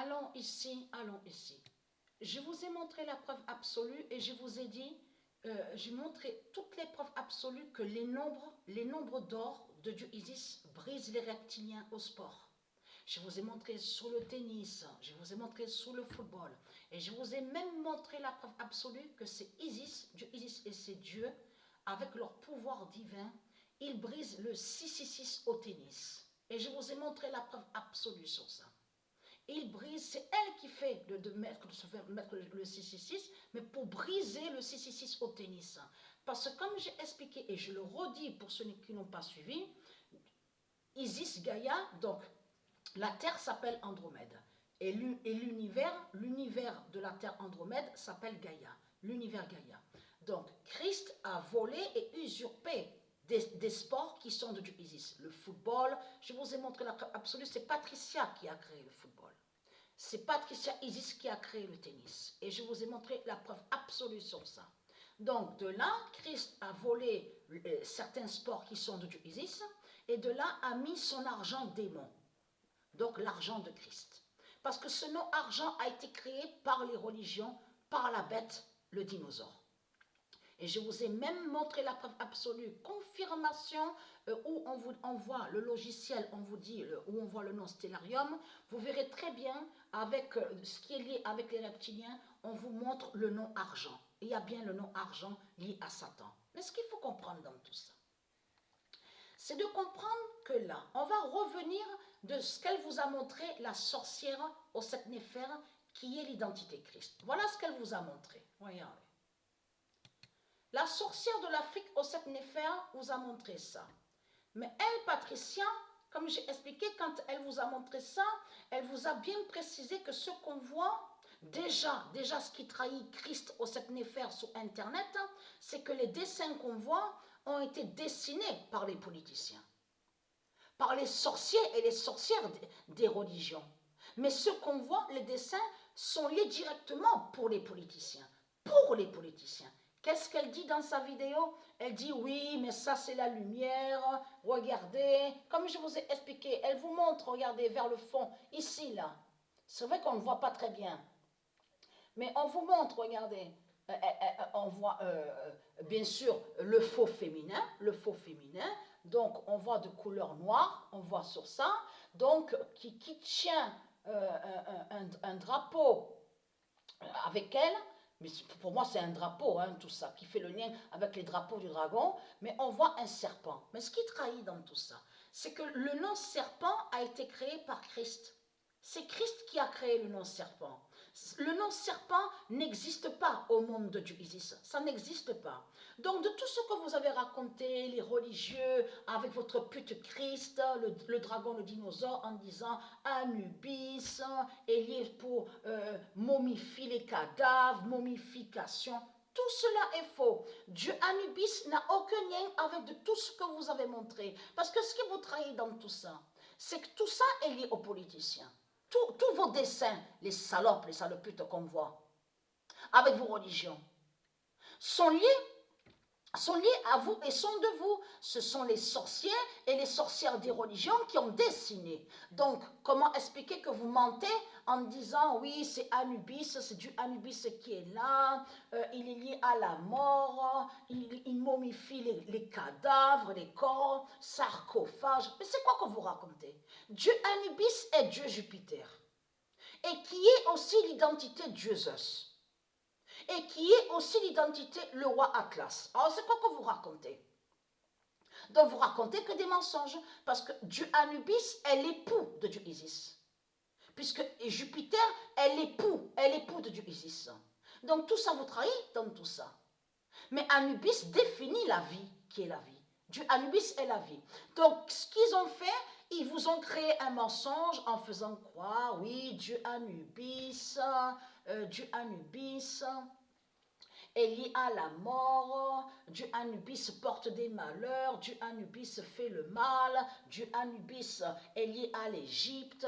Allons ici, allons ici. Je vous ai montré la preuve absolue et je vous ai dit, j'ai montré toutes les preuves absolues que les nombres d'or de Dieu Isis brisent les reptiliens au sport. Je vous ai montré sous le tennis, je vous ai montré sous le football. Et je vous ai même montré la preuve absolue que c'est Isis, Dieu Isis et ses dieux, avec leur pouvoir divin, ils brisent le 666 au tennis. Et je vous ai montré la preuve absolue sur ça. Il brise, c'est elle qui fait de mettre le 666, mais pour briser le 666 au tennis. Parce que comme j'ai expliqué, et je le redis pour ceux qui n'ont pas suivi, Isis Gaïa, donc la Terre s'appelle Andromède. Et l'univers de la Terre Andromède s'appelle Gaïa, l'univers Gaïa. Donc Christ a volé et usurpé des sports qui sont de Dieu Isis. Le football, je vous ai montré la preuve absolue, c'est Patricia qui a créé le football. C'est Patricia Isis qui a créé le tennis. Et je vous ai montré la preuve absolue sur ça. Donc de là, Christ a volé certains sports qui sont de Dieu Isis, et de là a mis son argent démon. Donc l'argent de Christ. Parce que ce nom argent a été créé par les religions, par la bête, le dinosaure. Et je vous ai même montré la preuve absolue, confirmation, où on vous envoie le logiciel, on vous dit, où on voit le nom Stellarium, vous verrez très bien, avec ce qui est lié avec les reptiliens, on vous montre le nom argent. Il y a bien le nom argent lié à Satan. Mais ce qu'il faut comprendre dans tout ça, c'est de comprendre que là, on va revenir de ce qu'elle vous a montré, la sorcière aux 7 néphères, qui est l'identité Christ. Voilà ce qu'elle vous a montré. Regardez. La sorcière de l'Afrique aux 7 néphères vous a montré ça. Mais elle, Patricia, comme j'ai expliqué, quand elle vous a montré ça, elle vous a bien précisé que ce qu'on voit, déjà ce qui trahit Christ aux 7 néphères sur Internet, c'est que les dessins qu'on voit ont été dessinés par les politiciens, par les sorciers et les sorcières des religions. Mais ce qu'on voit, les dessins, sont liés directement pour les politiciens. Pour les politiciens. Qu'est-ce qu'elle dit dans sa vidéo? Elle dit oui, mais ça c'est la lumière, regardez. Comme je vous ai expliqué, elle vous montre, regardez, vers le fond, ici, là. C'est vrai qu'on ne voit pas très bien. Mais on vous montre, regardez, on voit bien sûr le faux féminin, donc on voit de couleur noire, on voit sur ça, donc qui tient un drapeau avec elle, mais pour moi c'est un drapeau, hein, tout ça, qui fait le lien avec les drapeaux du dragon, mais on voit un serpent. Mais ce qui trahit dans tout ça, c'est que le nom serpent a été créé par Christ. C'est Christ qui a créé le nom serpent. Le nom serpent n'existe pas au monde de Dieu Isis, ça n'existe pas. Donc de tout ce que vous avez raconté, les religieux, avec votre pute Christ, le dragon, le dinosaure, en disant Anubis est lié pour momifier les cadavres, momification, tout cela est faux. Dieu Anubis n'a aucun lien avec de tout ce que vous avez montré. Parce que ce qui vous trahit dans tout ça, c'est que tout ça est lié aux politiciens. Tous vos dessins, les saloputes qu'on voit, avec vos religions, sont liés à vous et sont de vous. Ce sont les sorciers et les sorcières des religions qui ont dessiné. Donc, comment expliquer que vous mentez en disant, oui, c'est Anubis, c'est du Anubis qui est là, il est lié à la mort, il momifie les cadavres, les corps, sarcophages. Mais c'est quoi que vous racontez? Dieu Anubis est Dieu Jupiter, et qui est aussi l'identité Dieu Zeus, et qui est aussi l'identité le roi Atlas. Alors c'est quoi que vous racontez? Donc vous racontez que des mensonges, parce que Dieu Anubis est l'époux de Dieu Isis, puisque Jupiter est l'époux de Dieu Isis. Donc tout ça vous trahit dans tout ça. Mais Anubis définit la vie, qui est la vie. Dieu Anubis est la vie. Donc ce qu'ils ont fait, ils vous ont créé un mensonge en faisant croire, oui, Dieu Anubis est lié à la mort, Dieu Anubis porte des malheurs, Dieu Anubis fait le mal, Dieu Anubis est lié à l'Égypte.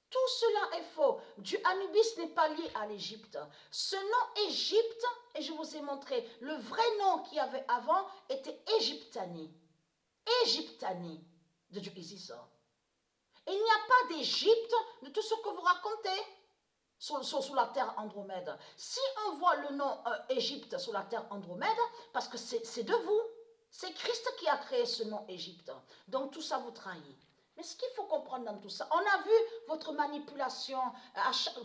Tout cela est faux. Dieu Anubis n'est pas lié à l'Égypte. Ce nom Égypte, et je vous ai montré, le vrai nom qu'il y avait avant était Égyptanie. Égyptanie de Dieu Isis. Il n'y a pas d'Égypte de tout ce que vous racontez. sous la terre Andromède. Si on voit le nom Égypte sur la terre Andromède, parce que c'est de vous. C'est Christ qui a créé ce nom Égypte. Donc tout ça vous trahit. Mais ce qu'il faut comprendre dans tout ça, on a vu votre manipulation.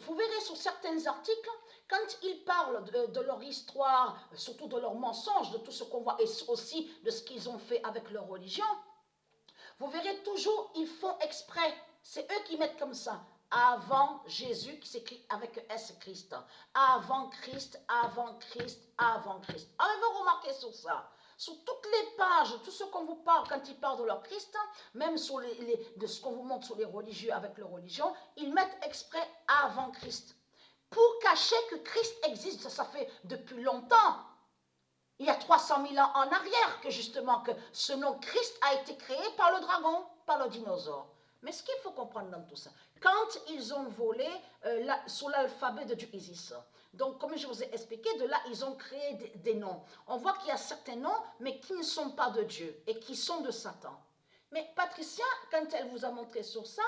Vous verrez sur certains articles, quand ils parlent de leur histoire, surtout de leurs mensonges, de tout ce qu'on voit, et aussi de ce qu'ils ont fait avec leur religion, vous verrez toujours, ils font exprès. C'est eux qui mettent comme ça. Avant Jésus, qui s'écrit avec S Christ. Avant Christ, avant Christ, avant Christ. Avez-vous remarqué sur ça? Sur toutes les pages, tout ce qu'on vous parle quand ils parlent de leur Christ, même sur de ce qu'on vous montre sur les religieux avec leur religion, ils mettent exprès avant Christ. Pour cacher que Christ existe, ça fait depuis longtemps. Il y a 300 000 ans en arrière que justement que ce nom Christ a été créé par le dragon, par le dinosaure. Mais ce qu'il faut comprendre dans tout ça, quand ils ont volé sous l'alphabet de Dieu Isis, donc comme je vous ai expliqué, de là ils ont créé des noms. On voit qu'il y a certains noms, mais qui ne sont pas de Dieu et qui sont de Satan. Mais Patricia, quand elle vous a montré sur ça,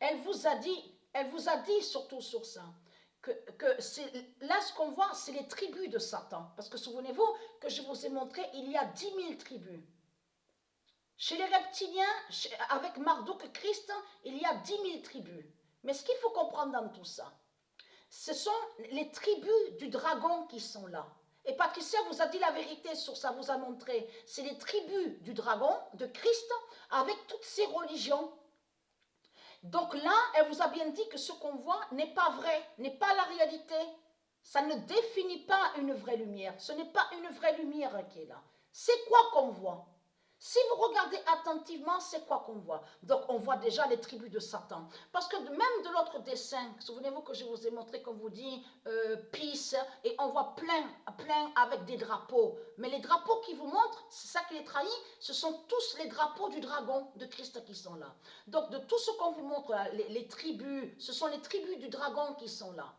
elle vous a dit surtout sur ça, que là ce qu'on voit, c'est les tribus de Satan. Parce que souvenez-vous que je vous ai montré, il y a 10 000 tribus. Chez les reptiliens, avec Marduk Christ, il y a 10 000 tribus. Mais ce qu'il faut comprendre dans tout ça, ce sont les tribus du dragon qui sont là. Et Patricia vous a dit la vérité sur ça, vous a montré. C'est les tribus du dragon, de Christ, avec toutes ces religions. Donc là, elle vous a bien dit que ce qu'on voit n'est pas vrai, n'est pas la réalité. Ça ne définit pas une vraie lumière. Ce n'est pas une vraie lumière qui est là. C'est quoi qu'on voit? Si vous regardez attentivement, c'est quoi qu'on voit? Donc on voit déjà les tribus de Satan. Parce que même de l'autre dessin, souvenez-vous que je vous ai montré, comme vous dit, peace, et on voit plein avec des drapeaux. Mais les drapeaux qui vous montrent, c'est ça qui les trahit, ce sont tous les drapeaux du dragon de Christ qui sont là. Donc de tout ce qu'on vous montre, les tribus, ce sont les tribus du dragon qui sont là.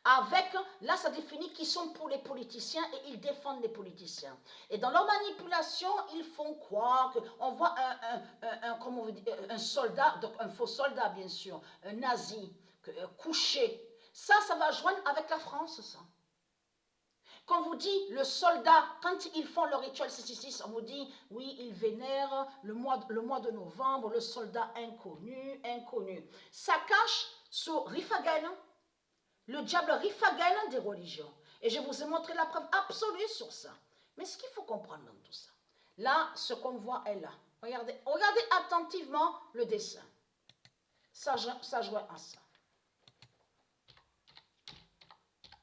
Avec, là ça définit qu'ils sont pour les politiciens et ils défendent les politiciens. Et dans leur manipulation, ils font croire qu'on voit comment vous dites, un soldat, donc un faux soldat bien sûr, un nazi, couché. Ça va joindre avec la France, ça. Quand on vous dit le soldat, quand ils font le rituel 666, on vous dit, oui, ils vénèrent le mois de novembre, le soldat inconnu. Ça cache sur Riphagan, le diable Riphagan des religions. Et je vous ai montré la preuve absolue sur ça. Mais ce qu'il faut comprendre dans tout ça, là, ce qu'on voit est là. Regardez attentivement le dessin. Ça joint à ça.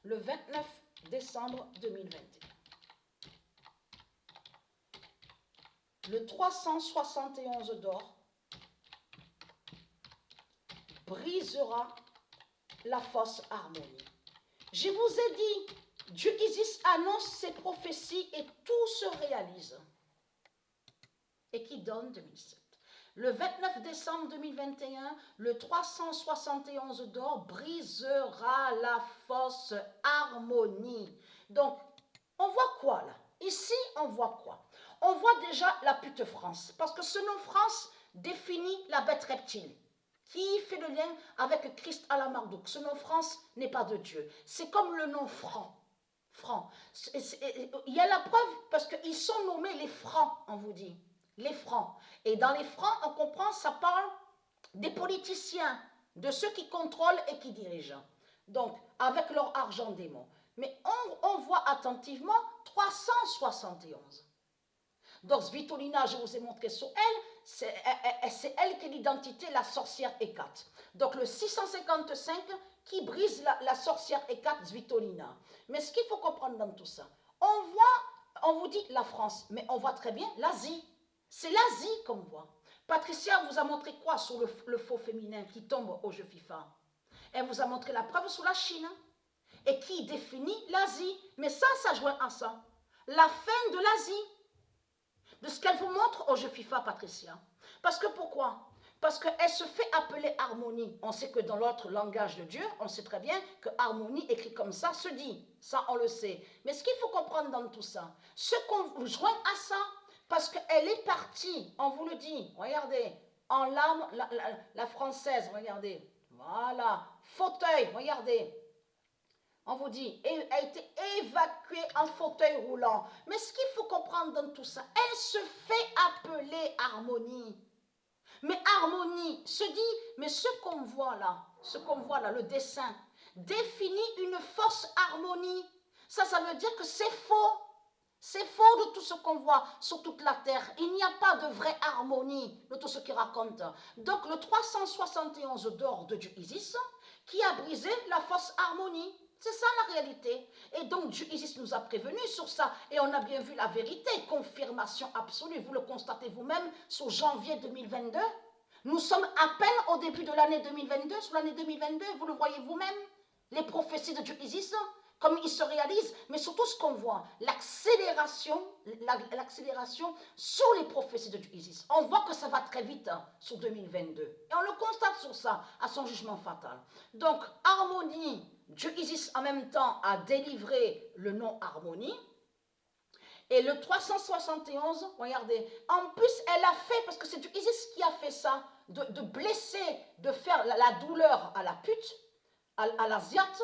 Le 29 décembre 2021. Le 371 d'or brisera la fausse harmonie. Je vous ai dit, Dieu Isis annonce ses prophéties et tout se réalise. Et qui donne 2007. Le 29 décembre 2021, le 371 d'or brisera la fausse harmonie. Donc, on voit quoi là? Ici, on voit quoi? On voit déjà la pute France. Parce que ce nom France définit la bête reptile. Qui fait le lien avec Christ à la Marduk? Ce nom France n'est pas de Dieu. C'est comme le nom franc. Il y a la preuve parce qu'ils sont nommés les francs, on vous dit. Les francs. Et dans les francs, on comprend, ça parle des politiciens, de ceux qui contrôlent et qui dirigent. Donc, avec leur argent démon. Mais on voit attentivement 371. Donc, Svitolina, je vous ai montré sur elle, c'est elle qui est l'identité, la sorcière Hécate. Donc, le 655 qui brise la sorcière Hécate, Svitolina. Mais ce qu'il faut comprendre dans tout ça, on vous dit la France, mais on voit très bien l'Asie. C'est l'Asie qu'on voit. Patricia vous a montré quoi sur le faux féminin qui tombe au jeu FIFA? Elle vous a montré la preuve sur la Chine. Et qui définit l'Asie. Mais ça joint à ça. La fin de l'Asie. De ce qu'elle vous montre au jeu FIFA, Patricia. Parce que pourquoi? Parce qu'elle se fait appeler harmonie. On sait que dans l'autre langage de Dieu, on sait très bien que harmonie écrit comme ça se dit. Ça, on le sait. Mais ce qu'il faut comprendre dans tout ça, ce qu'on vous joint à ça, parce qu'elle est partie, on vous le dit, regardez, en l'âme, la française, regardez, Voilà. Fauteuil, regardez. On vous dit, elle a été évacuée en fauteuil roulant. Mais ce qu'il faut comprendre dans tout ça, elle se fait appeler harmonie. Mais harmonie se dit, mais ce qu'on voit là, le dessin, définit une fausse harmonie. Ça veut dire que c'est faux. C'est faux de tout ce qu'on voit sur toute la terre. Il n'y a pas de vraie harmonie de tout ce qu'il raconte. Donc le 371 d'or de Dieu Isis qui a brisé la fausse harmonie. C'est ça la réalité. Et donc Dieu Isis nous a prévenus sur ça. Et on a bien vu la vérité, confirmation absolue. Vous le constatez vous-même sur janvier 2022. Nous sommes à peine au début de l'année 2022, sur l'année 2022, vous le voyez vous-même. Les prophéties de Dieu Isis, comme ils se réalisent, mais surtout ce qu'on voit, l'accélération sur les prophéties de Dieu Isis. On voit que ça va très vite sur 2022. Et on le constate sur ça, à son jugement fatal. Donc, harmonie, Dieu Isis en même temps a délivré le nom harmonie. Et le 371, regardez, en plus elle a fait, parce que c'est Dieu Isis qui a fait ça, de blesser, de faire la douleur à la pute, à l'asiate,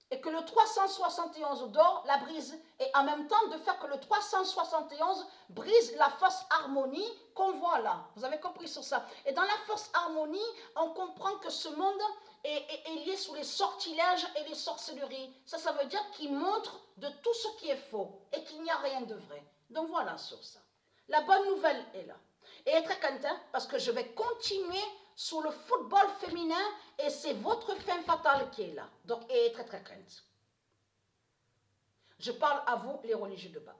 et que le 371 d'or la brise, et en même temps de faire que le 371 brise la fausse harmonie qu'on voit là. Vous avez compris sur ça. Et dans la fausse harmonie, on comprend que ce monde est lié sous les sortilèges et les sorcelleries. Ça veut dire qu'il montre de tout ce qui est faux et qu'il n'y a rien de vrai. Donc voilà sur ça. La bonne nouvelle est là. Et être très content parce que je vais continuer sur le football féminin et c'est votre fin fatale qui est là. Donc, et très très crainte. Je parle à vous, les religieux de Baal.